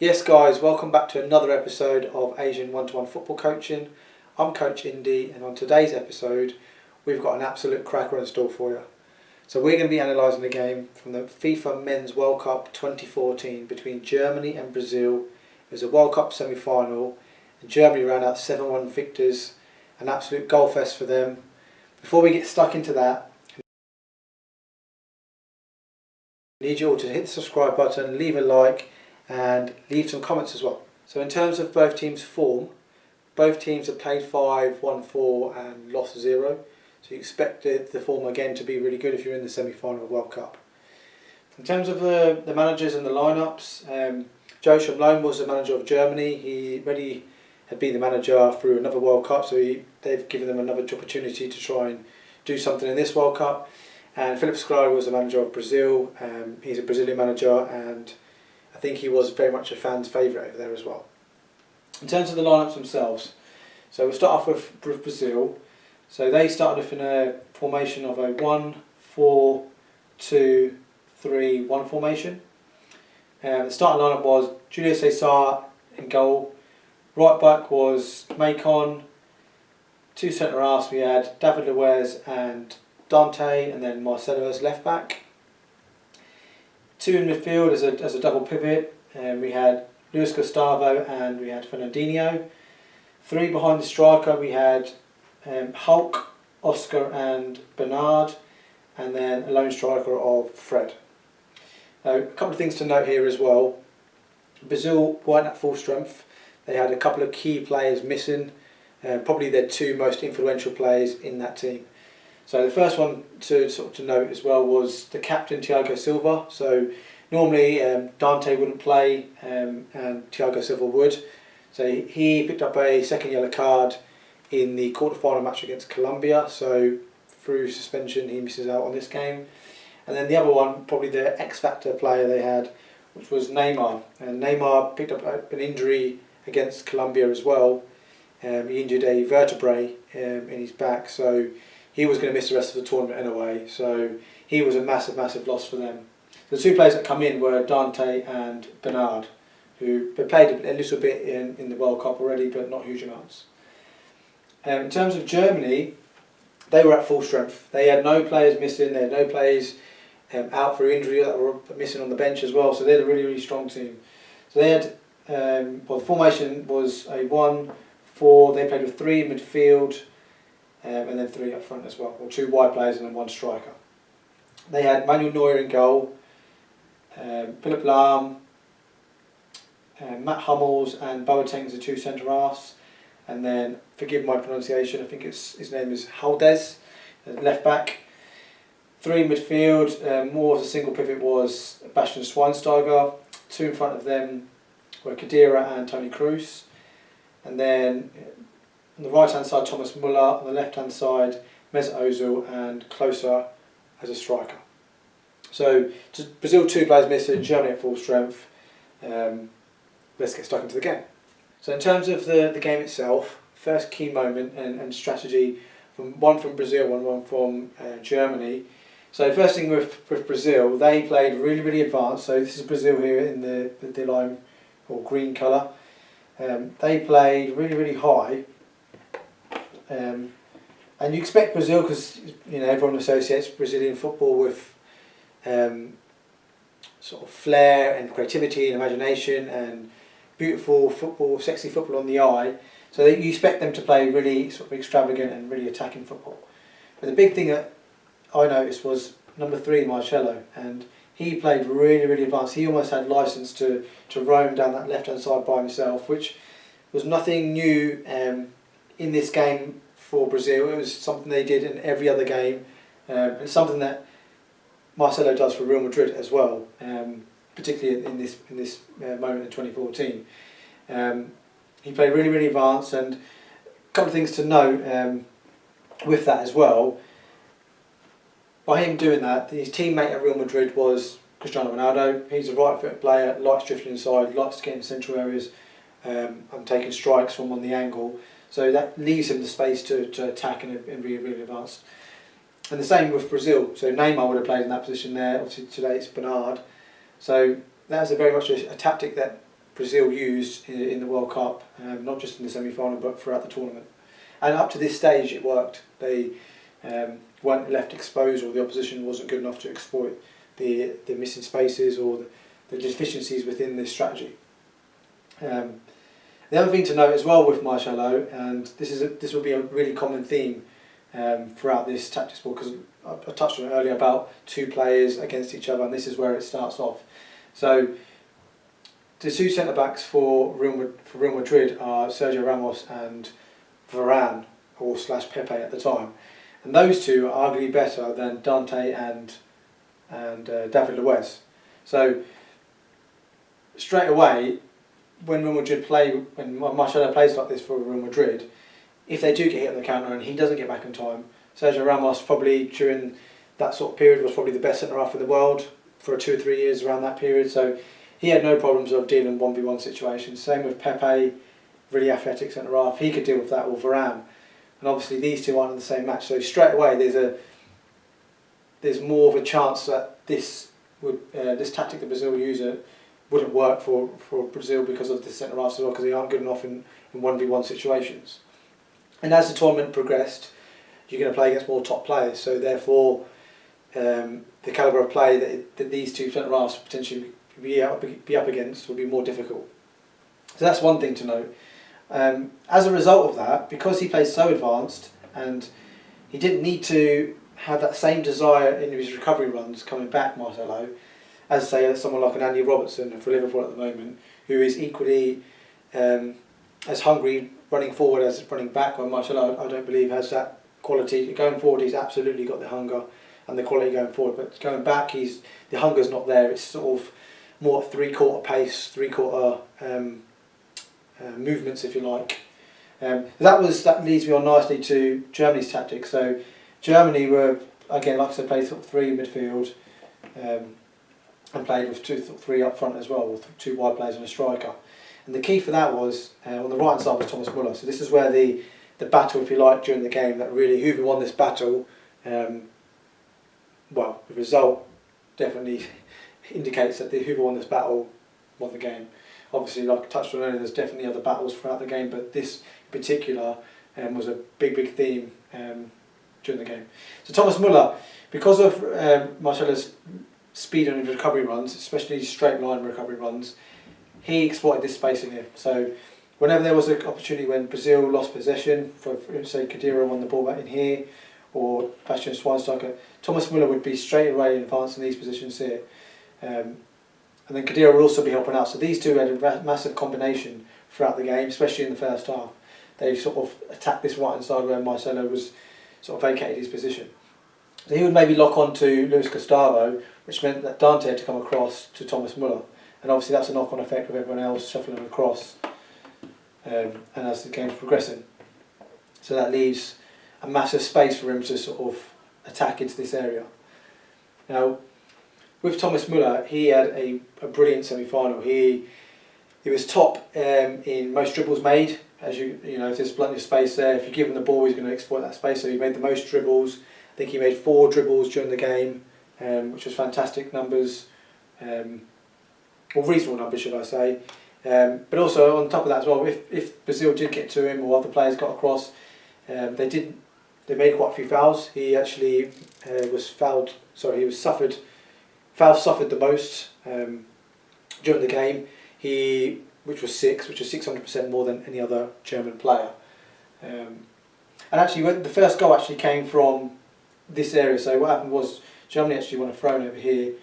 Yes guys, welcome back to another episode of Asian One-to-One Football Coaching. I'm Coach Indy, and on today's episode we've got an absolute cracker in store for you. So we're going to be analysing the game from the FIFA Men's World Cup 2014 between Germany and Brazil. It was a World Cup semi-final and Germany ran out 7-1 victors, an absolute goal fest for them. Before we get stuck into that, I need you all to hit the subscribe button, leave a like and leave some comments as well. So in terms of both teams' form, both teams have played 5, won 4 and lost 0. So you expected the form again to be really good if you're in the semi-final of World Cup. In terms of the managers and the lineups, Joachim Löw was the manager of Germany. He already had been the manager through another World Cup, so they've given them another opportunity to try and do something in this World Cup. And Philip Scolari was the manager of Brazil. He's a Brazilian manager, and I think he was very much a fan's favourite over there as well. In terms of the lineups themselves, so we'll start off with Brazil. So they started off in a formation of a 1-4-2-3-1 formation. The starting lineup was Julio Cesar in goal. Right back was Macon. Two centre halves we had David Luiz and Dante, and then Marcelo as left back. Two in midfield as a double pivot, we had Luis Gustavo and we had Fernandinho. Three behind the striker we had Hulk, Oscar and Bernard, and then a lone striker of Fred. A couple of things to note here as well. Brazil weren't at full strength. They had a couple of key players missing, probably their two most influential players in that team. So the first one to note as well was the captain Thiago Silva. So normally Dante wouldn't play and Thiago Silva would. So he picked up a second yellow card in the quarter-final match against Colombia. So through suspension he misses out on this game. And then the other one, probably the X-Factor player they had, which was Neymar. And Neymar picked up an injury against Colombia as well. He injured a vertebrae in his back. So he was going to miss the rest of the tournament anyway, so he was a massive loss for them. The two players that come in were Dante and Bernard, who played a little bit in the World Cup already, but not huge amounts. In terms of Germany, they were at full strength. They had no players missing, they had no players out for injury that were missing on the bench as well, so they had a really strong team. So they had, the formation was a 1-4, they played with 3 in midfield, and then 3 up front as well, or 2 wide players and then 1 striker. They had Manuel Neuer in goal, Philipp Lahm, Matt Hummels and Boateng as the 2 centre halves, and then, forgive my pronunciation, I think his name is Haldez, left back. 3 in midfield, more as a single pivot was Bastian Schweinsteiger. 2 in front of them were Khedira and Toni Kroos, and then on the right hand side Thomas Müller, on the left hand side Mesut Ozil and Klose as a striker. So Brazil 2 players missing, Germany at full strength. Let's get stuck into the game. So in terms of the game itself, first key moment and strategy, one from Brazil, one from Germany. So first thing with Brazil, they played really advanced. So this is Brazil here in the lime or green colour. They played really high. And you expect Brazil, because everyone associates Brazilian football with sort of flair and creativity and imagination and beautiful football, sexy football on the eye. So you expect them to play really sort of extravagant and really attacking football. But the big thing that I noticed was number 3, Marcelo, and he played really advanced. He almost had license to roam down that left hand side by himself, which was nothing new in this game for Brazil. It was something they did in every other game, and something that Marcelo does for Real Madrid as well, particularly in this moment in 2014. He played really advanced, and a couple of things to note with that as well. By him doing that, his teammate at Real Madrid was Cristiano Ronaldo. He's a right-footed player, likes drifting inside, likes to get in central areas and taking strikes from on the angle. So that leaves him the space to attack and be really advanced. And the same with Brazil. So Neymar would have played in that position there. Obviously today it's Bernard. So that's very much a tactic that Brazil used in the World Cup, not just in the semi-final but throughout the tournament. And up to this stage it worked. They weren't left exposed, or the opposition wasn't good enough to exploit the missing spaces or the deficiencies within this strategy. The other thing to note as well with Marcelo, and this will be a really common theme throughout this tactics ball, because I touched on it earlier about two players against each other, and this is where it starts off. So the two centre backs for Real Madrid are Sergio Ramos and Varane, or / Pepe at the time, and those two are arguably better than Dante and David Luiz. So straight away, when Marcelo plays like this for Real Madrid, if they do get hit on the counter and he doesn't get back in time, Sergio Ramos probably during that sort of period was probably the best centre half in the world for 2 or 3 years around that period. So he had no problems of dealing 1v1 situations. Same with Pepe, really athletic centre half. He could deal with that, or Varane. And obviously these two aren't in the same match. So straight away there's more of a chance that this tactic that Brazil use wouldn't work for Brazil because of the centre halves as well, because they aren't good enough in 1v1 situations. And as the tournament progressed, you're going to play against more top players, so therefore the calibre of play that these two centre halves potentially be up against will be more difficult. So that's one thing to note. As a result of that, because he plays so advanced and he didn't need to have that same desire in his recovery runs coming back, Marcelo, as say someone like an Andy Robertson for Liverpool at the moment, who is equally as hungry running forward as running back. When Marcelo, I don't believe, has that quality. Going forward, he's absolutely got the hunger and the quality going forward, but going back, the hunger's not there. It's sort of more 3/4 pace, 3/4 movements, if you like. That leads me on nicely to Germany's tactics. So Germany were, again, like I said, played sort of 3 in midfield, and played with 2-3 up front as well, with 2 wide players and a striker. And the key for that was, on the right hand side was Thomas Müller. So this is where the battle, if you like, during the game, that really who won this battle, well, the result definitely indicates that whoever won this battle won the game. Obviously, like I touched on earlier, there's definitely other battles throughout the game, but this in particular was a big theme during the game. So Thomas Müller, because of Marcelo's speed on his recovery runs, especially straight line recovery runs, he exploited this space in here. So whenever there was an opportunity when Brazil lost possession, for say Khedira won the ball back in here, or Bastian Schweinsteiger, Thomas Müller would be straight away advancing these positions here. And then Khedira would also be helping out. So these two had a massive combination throughout the game, especially in the first half. They sort of attacked this right hand side where Marcelo was sort of vacated his position. So he would maybe lock on to Luis Gustavo, which meant that Dante had to come across to Thomas Müller. And obviously that's a knock-on effect with everyone else shuffling across, and as the game's progressing. So that leaves a massive space for him to sort of attack into this area. Now, with Thomas Müller, he had a brilliant semi-final. He was top in most dribbles made. As you know, if there's plenty of space there, if you give him the ball, he's going to exploit that space. So he made the most dribbles. I think he made 4 dribbles during the game, which was fantastic numbers, or reasonable numbers, should I say. But also on top of that as well, if Brazil did get to him or other players got across, they made quite a few fouls. He actually fouls suffered the most during the game. Which was 600% more than any other German player. And actually, when the first goal actually came from this area. So what happened was Germany actually won a throw-in over here.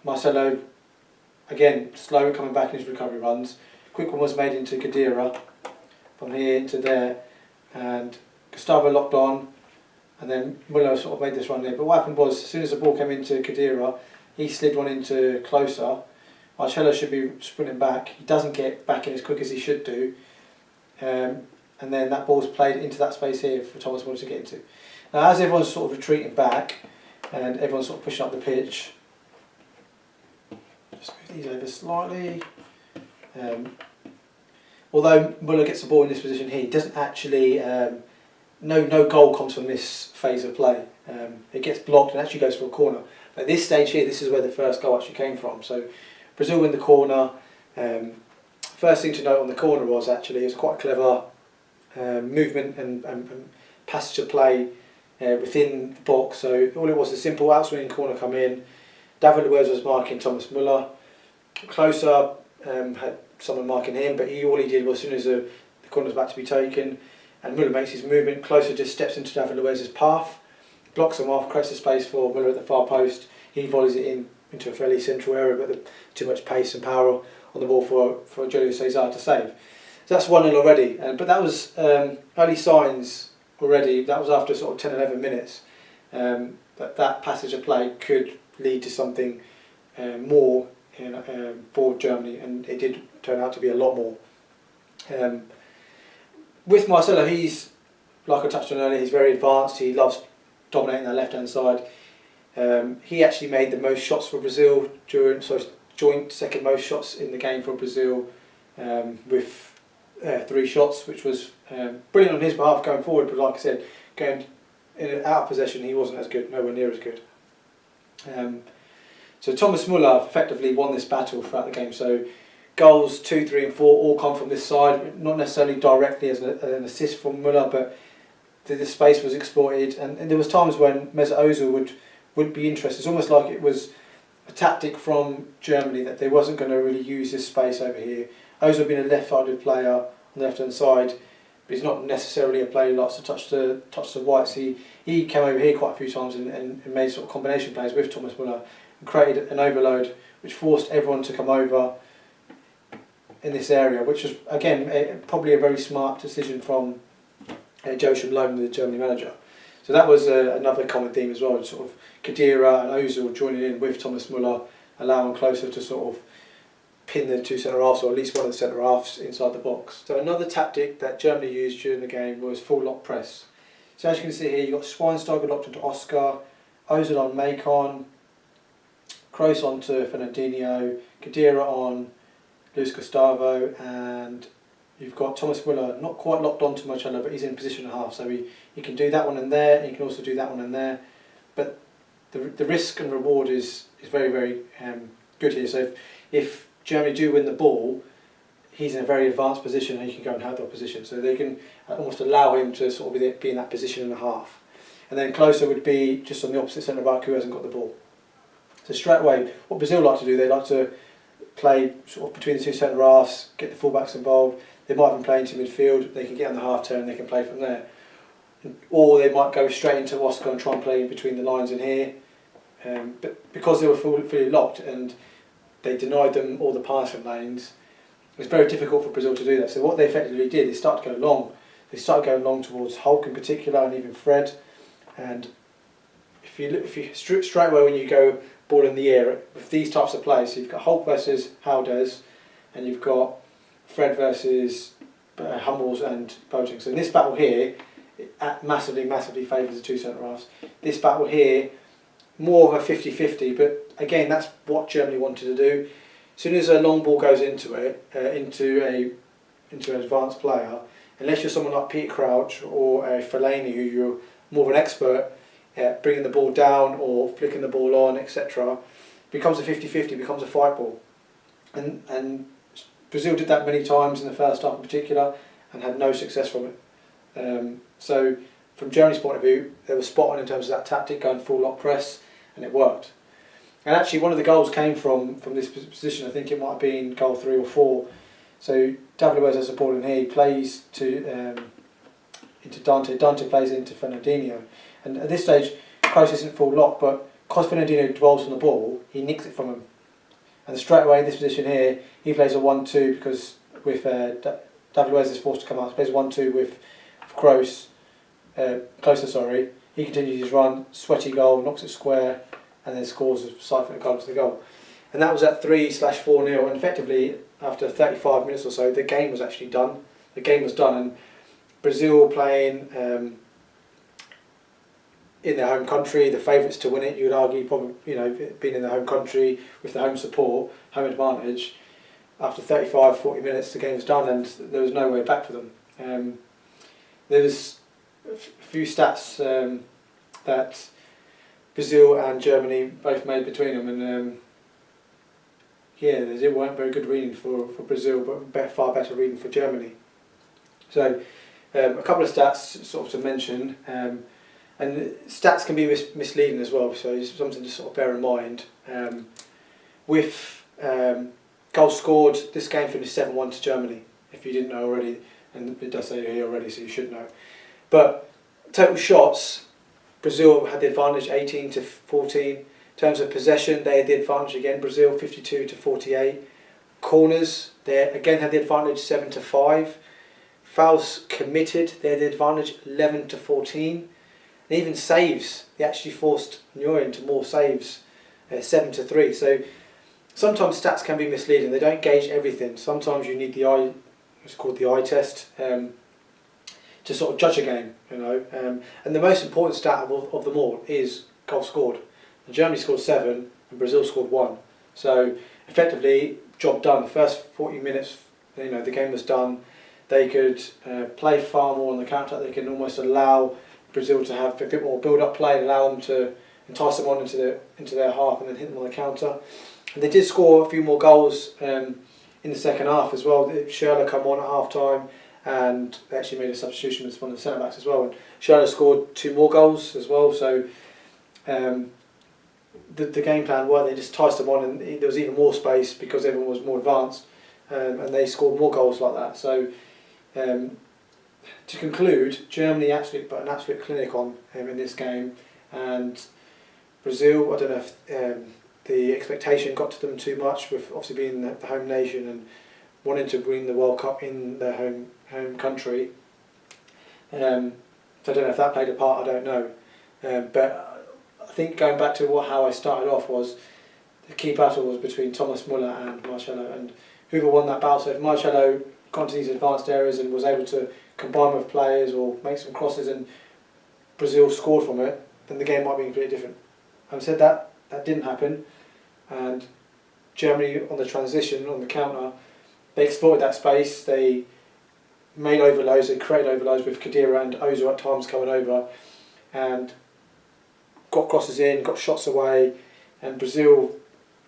Marcelo, again, slow coming back in his recovery runs. Quick one was made into Khedira from here into there, and Gustavo locked on, and then Müller sort of made this run there. But what happened was, as soon as the ball came into Khedira, he slid one into closer. Marcelo should be sprinting back. He doesn't get back in as quick as he should do, and then that ball's played into that space here for Thomas Müller to get into. Now, as everyone's sort of retreating back and everyone's sort of pushing up the pitch, just move these over slightly. Although Müller gets the ball in this position here, he doesn't actually. No goal comes from this phase of play. It gets blocked and actually goes for a corner. But at this stage here, this is where the first goal actually came from. So Brazil win the corner. First thing to note on the corner was actually it was quite a clever movement and passage of play within the box. So all it was a simple outswinging corner come in. David Luiz was marking Thomas Müller. Closer had someone marking him, but all he did was as soon as the corner was about to be taken, and Müller makes his movement. Closer just steps into David Luiz's path, blocks him off, creates a space for Müller at the far post. He volleys it into a fairly central area, but too much pace and power on the ball for Julio César to save. So that's 1-0 already. But that was early signs already. That was after sort of 10-11 minutes. That passage of play could lead to something more for Germany, and it did turn out to be a lot more. With Marcelo, he's, like I touched on earlier, he's very advanced. He loves dominating that left-hand side. He actually made the most shots for Brazil joint second most shots in the game for Brazil, with 3 shots, which was brilliant on his behalf going forward. But like I said, going out of possession, he wasn't as good, nowhere near as good. So Thomas Müller effectively won this battle throughout the game. So goals 2, 3 and 4 all come from this side, not necessarily directly as an assist from Müller, but the space was exploited, and there was times when Mesut Ozil would be interested. It's almost like it was a tactic from Germany that they wasn't going to really use this space over here. Ozil being a left-sided player on the left-hand side, but he's not necessarily a player who likes to touch the whites. He came over here quite a few times and made sort of combination plays with Thomas Müller and created an overload which forced everyone to come over in this area, which was again probably a very smart decision from Joachim Löw, the Germany manager. So that was another common theme as well, sort of Khedira and Ozil joining in with Thomas Müller, allowing Klose to sort of pin the 2 centre-halves, or at least one of the centre-halves inside the box. So another tactic that Germany used during the game was full lock press. So as you can see here, you've got Schweinsteiger locked onto Oscar, Ozil on Macon, Kroos onto Fernandinho, Khedira on Luis Gustavo, and you've got Thomas Müller not quite locked onto Marcelo, but he's in position and a half, so he can do that one in there, and he can also do that one in there. But the risk and reward is very, very good here. So if Germany do win the ball, he's in a very advanced position and he can go and help the opposition. So they can almost allow him to sort of be in that position and a half. And then Klose would be just on the opposite centre back who hasn't got the ball. So straight away, what Brazil like to do, they like to play sort of between the 2 centre halves, get the fullbacks involved. They might even play into midfield. They can get on the half turn and they can play from there. Or they might go straight into Oscar and try and play between the lines in here. But because they were fully locked and they denied them all the passing lanes, it was very difficult for Brazil to do that. So what they effectively did, they started to go long. They started going long towards Hulk in particular, and even Fred. And if you straight away when you go ball in the air with these types of plays, so you've got Hulk versus Haldez, and you've got Fred versus Hummels and Boateng. So in this battle here, it massively favours the 2 centre halves. This battle here, more of a 50-50, but again, that's what Germany wanted to do. As soon as a long ball goes into it, into an advanced player, unless you're someone like Peter Crouch or Fellaini, who you're more of an expert at bringing the ball down or flicking the ball on, etc., becomes a 50-50, becomes a fight ball. And Brazil did that many times in the first half in particular and had no success from it. So from Germany's point of view, they were spot on in terms of that tactic, going full lock press, and it worked. And actually one of the goals came from this position. I think it might have been goal 3 or 4. So David Luiz has a ball in here, he plays into Dante, Dante plays into Fernandinho. And at this stage, Kroos isn't full lock, but because Fernandinho dwells on the ball, he nicks it from him. And straight away in this position here, he plays a 1-2 because with David Luiz is forced to come out. He plays 1-2 with Kroos, Klose. He continues his run, sweaty goal, knocks it square, and then scores a side-footed goal to the goal. And that was at 3/4-0, and effectively after 35 minutes or so, the game was actually done. The game was done, and Brazil playing in their home country, the favourites to win it. You would argue, probably, being in the home country with the home support, home advantage. After 35-40 minutes, the game was done, and there was no way back for them. There was a few stats that Brazil and Germany both made between them, and yeah, they weren't very good reading for Brazil, but far better reading for Germany. So a couple of stats sort of to mention, and stats can be misleading as well, so it's something to sort of bear in mind. With goals scored, this game finished 7-1 to Germany, if you didn't know already, and it does say here already, so you should know. But total shots, Brazil had the advantage 18 to 14. In terms of possession, they had the advantage again, Brazil 52 to 48. Corners, they again had the advantage 7 to 5. Fouls committed, they had the advantage 11 to 14. And even saves, they actually forced Neuer into more saves, 7 to 3. So sometimes stats can be misleading. They don't gauge everything. Sometimes you need the eye, it's called the eye test, to sort of judge a game, you know. And the most important stat of them all is goals scored. And Germany scored 7 and Brazil scored 1. So effectively, job done. The first 40 minutes, you know, the game was done. They could play far more on the counter. They can almost allow Brazil to have a bit more build-up play and allow them to entice them on into their half and then hit them on the counter. And they did score a few more goals in the second half as well. Schürrle come on at half time, and they actually made a substitution with one of the centre backs as well. And Schürrle scored 2 more goals as well. So the game plan worked. They just enticed them on, and there was even more space because everyone was more advanced, and they scored more goals like that. So to conclude, Germany put an absolute clinic on in this game, and Brazil, I don't know if the expectation got to them too much, with obviously being the home nation and wanting to win the World Cup in their home country. So I don't know if that played a part, I don't know. But I think going back to how I started off was the key battle was between Thomas Müller and Marcelo, and whoever won that battle. So if Marcelo got to these advanced areas and was able to combine with players or make some crosses and Brazil scored from it, then the game might be completely different. Having said that, that didn't happen, and Germany on the transition, on the counter, they exploited that space. They made overloads, they created overloads with Khedira and Ozil at times coming over, and got crosses in, got shots away, and Brazil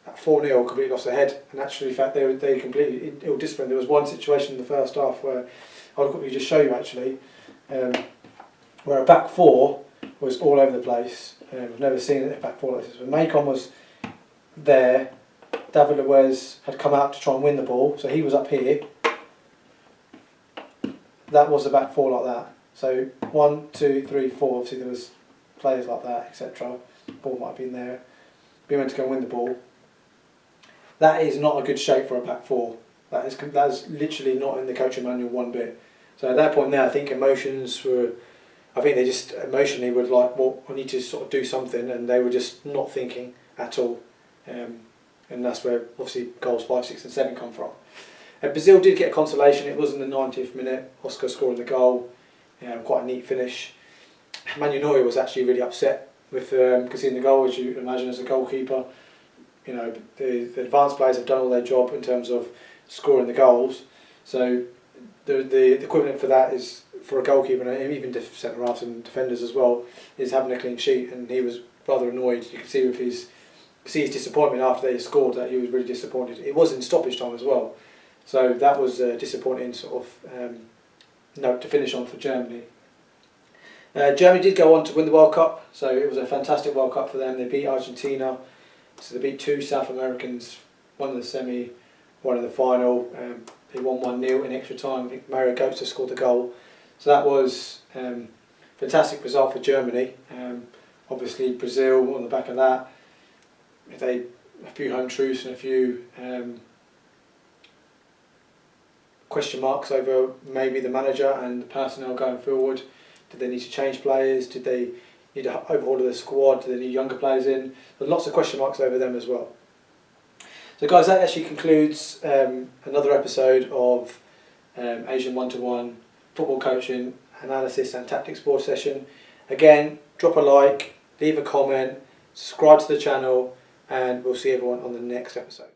at 4-0 completely lost their head. And actually, in fact, they completely ill-disciplined. There was one situation in the first half where I'll quickly just show you actually, where a back four was all over the place. We've never seen a back four like this. When Macon was there, David Luiz had come out to try and win the ball, so he was up here. That was a back four like that. So 1, 2, 3, 4. Obviously there was players like that, etc. Ball might have been there. We went to go and win the ball. That is not a good shape for a back four. That is literally not in the coaching manual one bit. So at that point there, I think emotions were. I think they just emotionally were like, well, I need to sort of do something, and they were just not thinking at all. And that's where obviously goals 5, 6 and 7 come from. Brazil did get a consolation. It was in the 90th minute. Oscar scoring the goal. Quite a neat finish. Manuel Neuer was actually really upset with conceding the goal, as you imagine as a goalkeeper. You know, the advanced players have done all their job in terms of scoring the goals. So the equivalent for that is, for a goalkeeper, and even centre halves and defenders as well, is having a clean sheet. And he was rather annoyed. You could see with his disappointment after they scored that he was really disappointed. It was in stoppage time as well, so that was a disappointing sort of note to finish on for Germany. Germany did go on to win the World Cup, so it was a fantastic World Cup for them. They beat Argentina, so they beat 2 South Americans, one in the semi, one in the final. They won 1-0 in extra time. I think Mario Götze scored the goal. So that was a fantastic result for Germany. Obviously Brazil on the back of that, a few home truths and a few question marks over maybe the manager and the personnel going forward. Did they need to change players? Did they need to overhaul the squad? Did they need younger players in? There's lots of question marks over them as well. So guys, that actually concludes another episode of Asian One-to-One Football Coaching Analysis and Tactics Board Session. Again, drop a like, leave a comment, subscribe to the channel, and we'll see everyone on the next episode.